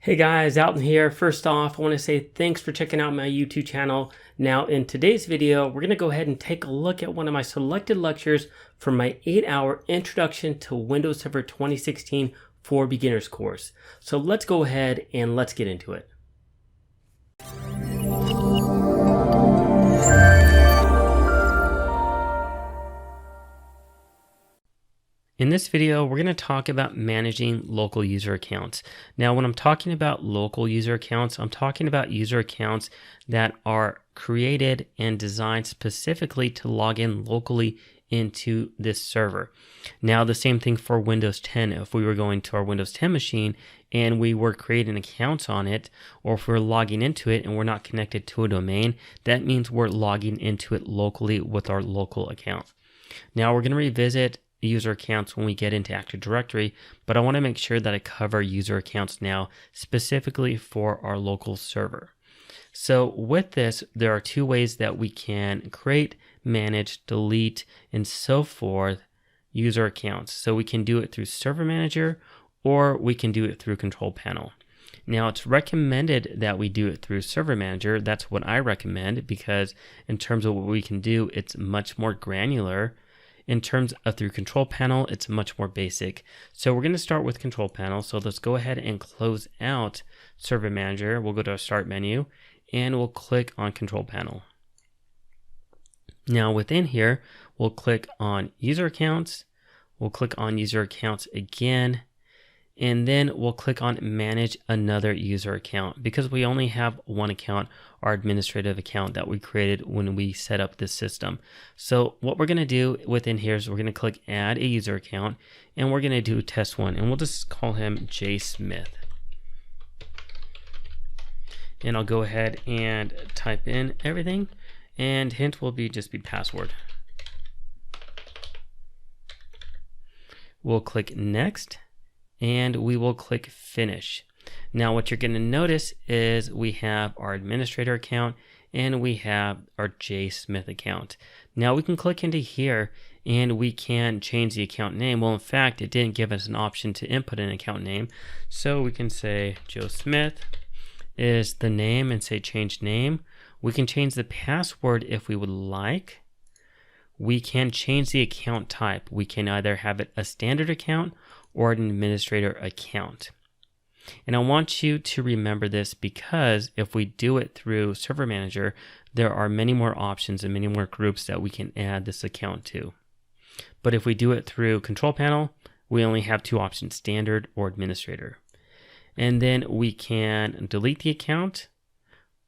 Hey guys, Alton here. First off, I want to say thanks for checking out my YouTube channel. Now in today's video, we're going to go ahead and take a look at one of my selected lectures from my 8-hour Introduction to Windows Server 2016 for Beginners course. So let's go ahead and let's get into it. In this video, we're going to talk about managing local user accounts. Now, when I'm talking about local user accounts, I'm talking about user accounts that are created and designed specifically to log in locally into this server. Now, the same thing for Windows 10. If we were going to our Windows 10 machine and we were creating accounts on it, or if we're logging into it and we're not connected to a domain, that means we're logging into it locally with our local account. Now, we're going to revisit user accounts when we get into Active Directory, but I want to make sure that I cover user accounts now specifically for our local server. So with this, there are two ways that we can create, manage, delete, and so forth user accounts. So we can do it through Server Manager or we can do it through Control Panel. Now, it's recommended that we do it through Server Manager. That's what I recommend because in terms of what we can do, it's much more granular. In terms of through Control Panel, it's much more basic. So we're going to start with Control Panel. So let's go ahead and close out Server Manager. We'll go to our Start menu and we'll click on Control Panel. Now within here, we'll click on User Accounts. We'll click on User Accounts again. And then we'll click on Manage Another User Account because we only have one account, our administrative account that we created when we set up this system. So what we're going to do within here is we're going to click Add a User Account and we're going to do test one and we'll just call him J Smith. And I'll go ahead and type in everything and hint will be just be password. We'll click Next. And we will click Finish. Now what you're going to notice is we have our administrator account and we have our J Smith account. Now we can click into here and we can change the account name. Well, in fact, it didn't give us an option to input an account name. So we can say Joe Smith is the name and say change name. We can change the password if we would like. We can change the account type. We can either have it a standard account or an administrator account. And I want you to remember this because if we do it through Server Manager, there are many more options and many more groups that we can add this account to. But if we do it through Control Panel, we only have two options, standard or administrator. And then we can delete the account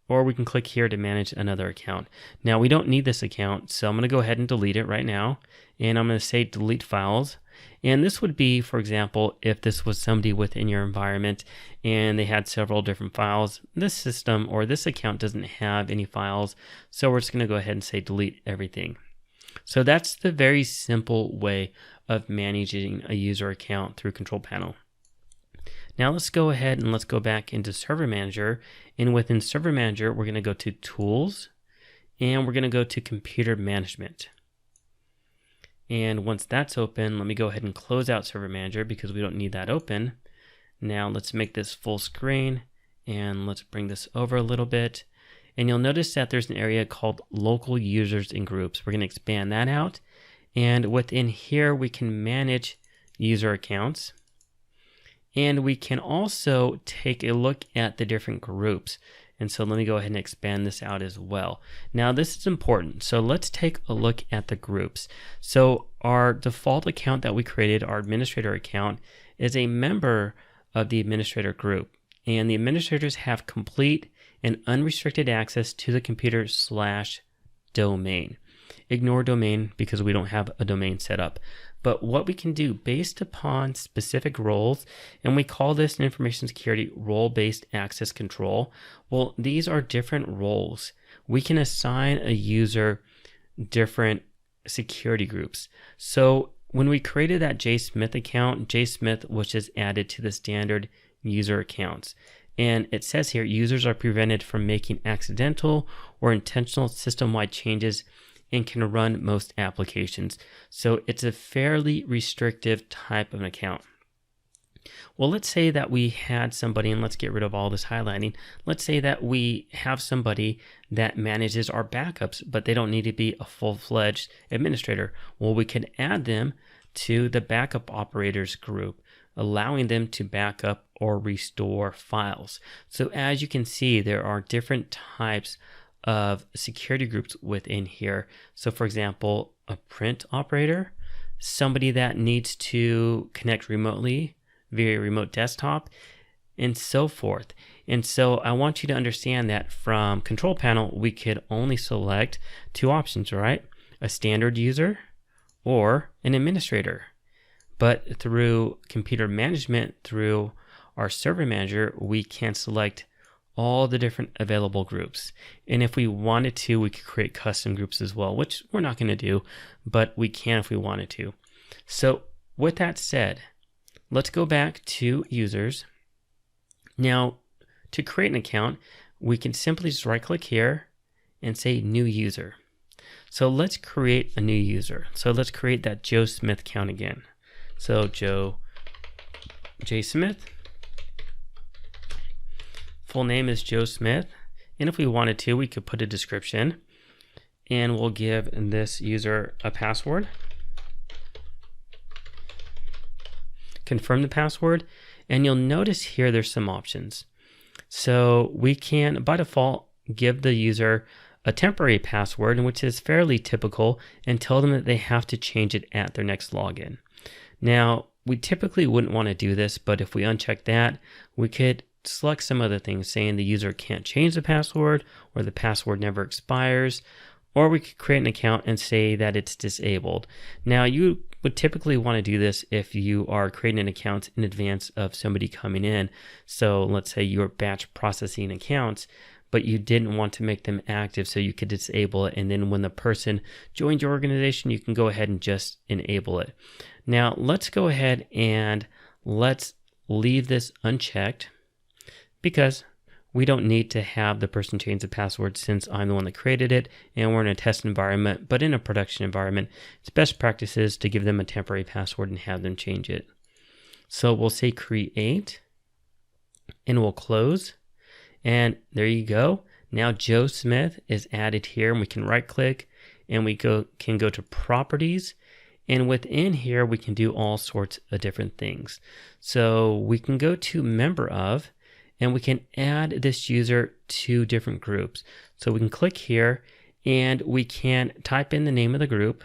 or we can click here to manage another account. Now we don't need this account, so I'm going to go ahead and delete it right now. And I'm going to say delete files. And this would be, for example, if this was somebody within your environment and they had several different files. This system or this account doesn't have any files, so we're just going to go ahead and say delete everything. So that's the very simple way of managing a user account through Control Panel. Now let's go ahead and let's go back into Server Manager. And within Server Manager, we're going to go to Tools and we're going to go to Computer Management. And once that's open, let me go ahead and close out Server Manager because we don't need that open. Now let's make this full screen and let's bring this over a little bit. And you'll notice that there's an area called Local Users and Groups. We're going to expand that out. And within here, we can manage user accounts. And we can also take a look at the different groups. And so let me go ahead and expand this out as well. Now this is important. So let's take a look at the groups. So our default account that we created, our administrator account, is a member of the administrator group. And the administrators have complete and unrestricted access to the computer/domain. Ignore domain because we don't have a domain set up. But what we can do based upon specific roles, and we call this in information security role-based access control. Well, these are different roles. We can assign a user different security groups. So when we created that J Smith account, J Smith was just added to the standard user accounts. And it says here, users are prevented from making accidental or intentional system-wide changes and can run most applications. So it's a fairly restrictive type of an account. Well, let's say that we had somebody, and let's get rid of all this highlighting. Let's say that we have somebody that manages our backups, but they don't need to be a full-fledged administrator. Well, we can add them to the backup operators group, allowing them to back up or restore files. So as you can see, there are different types of security groups within here. So for example, a print operator, somebody that needs to connect remotely via remote desktop, and so forth. And so I want you to understand that from control panel, we could only select two options, right? A standard user or an administrator. But through computer management, through our server manager, we can select all the different available groups. And if we wanted to, we could create custom groups as well, which we're not going to do, but we can if we wanted to. So with that said, let's go back to users. Now, to create an account, we can simply just right click here and say new user. So let's create a new user. So let's create that Joe Smith account again. So Joe J. Smith. Full name is Joe Smith. And if we wanted to, we could put a description and we'll give this user a password. Confirm the password, and you'll notice here there's some options. So we can, by default, give the user a temporary password, which is fairly typical, and tell them that they have to change it at their next login. Now, we typically wouldn't want to do this, but if we uncheck that, we could select some other things, saying the user can't change the password, or the password never expires, or we could create an account and say that it's disabled. Now, you would typically want to do this if you are creating an account in advance of somebody coming in. So let's say you're batch processing accounts, but you didn't want to make them active, so you could disable it. And then when the person joins your organization, you can go ahead and just enable it. Now, let's go ahead and let's leave this unchecked because we don't need to have the person change the password since I'm the one that created it and we're in a test environment. But in a production environment, it's best practices to give them a temporary password and have them change it. So we'll say create and we'll close. And there you go. Now Joe Smith is added here, and we can right click and we can go to properties. And within here, we can do all sorts of different things. So we can go to member of, and we can add this user to different groups. So we can click here and we can type in the name of the group,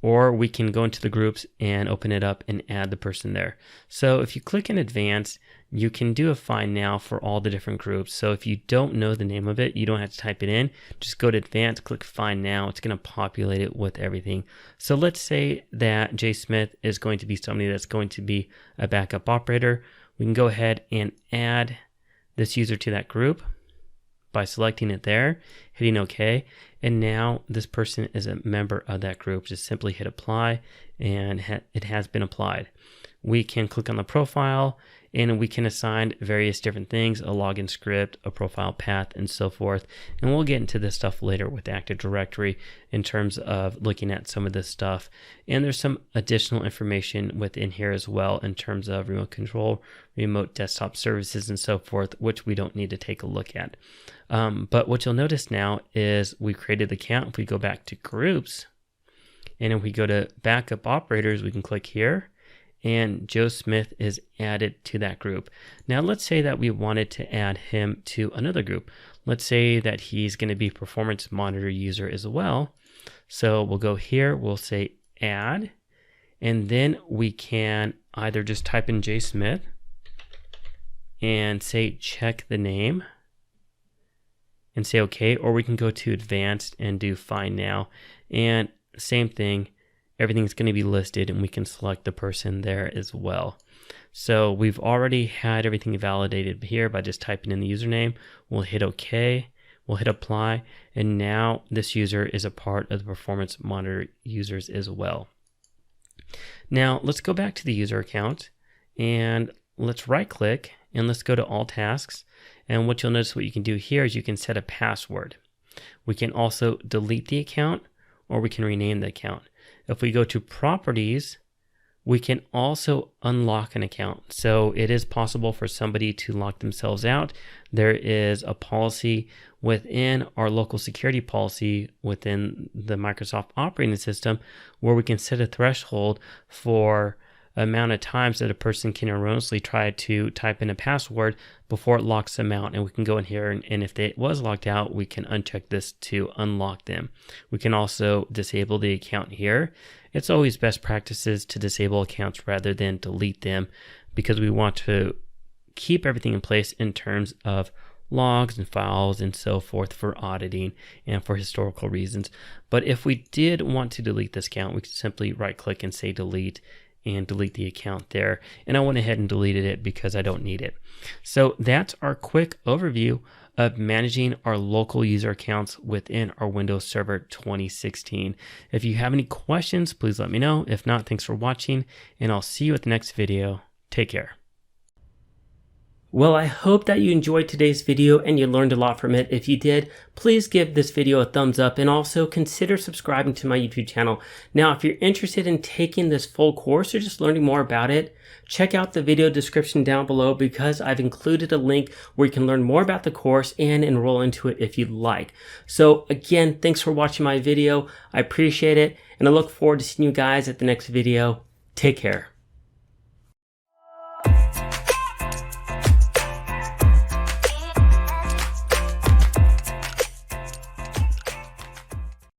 or we can go into the groups and open it up and add the person there. So if you click in advanced, you can do a find now for all the different groups. So if you don't know the name of it, you don't have to type it in. Just go to advanced, click find now. It's going to populate it with everything. So let's say that J. Smith is going to be somebody that's going to be a backup operator. We can go ahead and add this user to that group by selecting it there, hitting OK. And now this person is a member of that group. Just simply hit apply and it has been applied. We can click on the profile and we can assign various different things, a login script, a profile path, and so forth. And we'll get into this stuff later with Active Directory in terms of looking at some of this stuff. And there's some additional information within here as well in terms of remote control, remote desktop services, and so forth, which we don't need to take a look at. But what you'll notice now is we created the account. If we go back to groups, and if we go to backup operators, we can click here. And Joe Smith is added to that group. Now let's say that we wanted to add him to another group. Let's say that he's going to be performance monitor user as well. So we'll go here, we'll say add, and then we can either just type in J. Smith and say check the name and say okay, or we can go to advanced and do find now. And same thing, everything's going to be listed and we can select the person there as well. So we've already had everything validated here by just typing in the username. We'll hit OK, we'll hit apply, and now this user is a part of the performance monitor users as well. Now let's go back to the user account and let's right click and let's go to all tasks. And what you'll notice what you can do here is you can set a password. We can also delete the account or we can rename the account. If we go to properties, we can also unlock an account. So it is possible for somebody to lock themselves out. There is a policy within our local security policy within the Microsoft operating system where we can set a threshold for amount of times that a person can erroneously try to type in a password before it locks them out. And we can go in here and if it was locked out, we can uncheck this to unlock them. We can also disable the account here. It's always best practices to disable accounts rather than delete them because we want to keep everything in place in terms of logs and files and so forth for auditing and for historical reasons. But if we did want to delete this account, we could simply right click and say delete and delete the account there. And I went ahead and deleted it because I don't need it. So that's our quick overview of managing our local user accounts within our Windows Server 2016. If you have any questions, please let me know. If not, thanks for watching and I'll see you at the next video. Take care. Well, I hope that you enjoyed today's video and you learned a lot from it. If you did, please give this video a thumbs up and also consider subscribing to my YouTube channel. Now, if you're interested in taking this full course or just learning more about it, check out the video description down below because I've included a link where you can learn more about the course and enroll into it if you'd like. So again, thanks for watching my video. I appreciate it and I look forward to seeing you guys at the next video. Take care.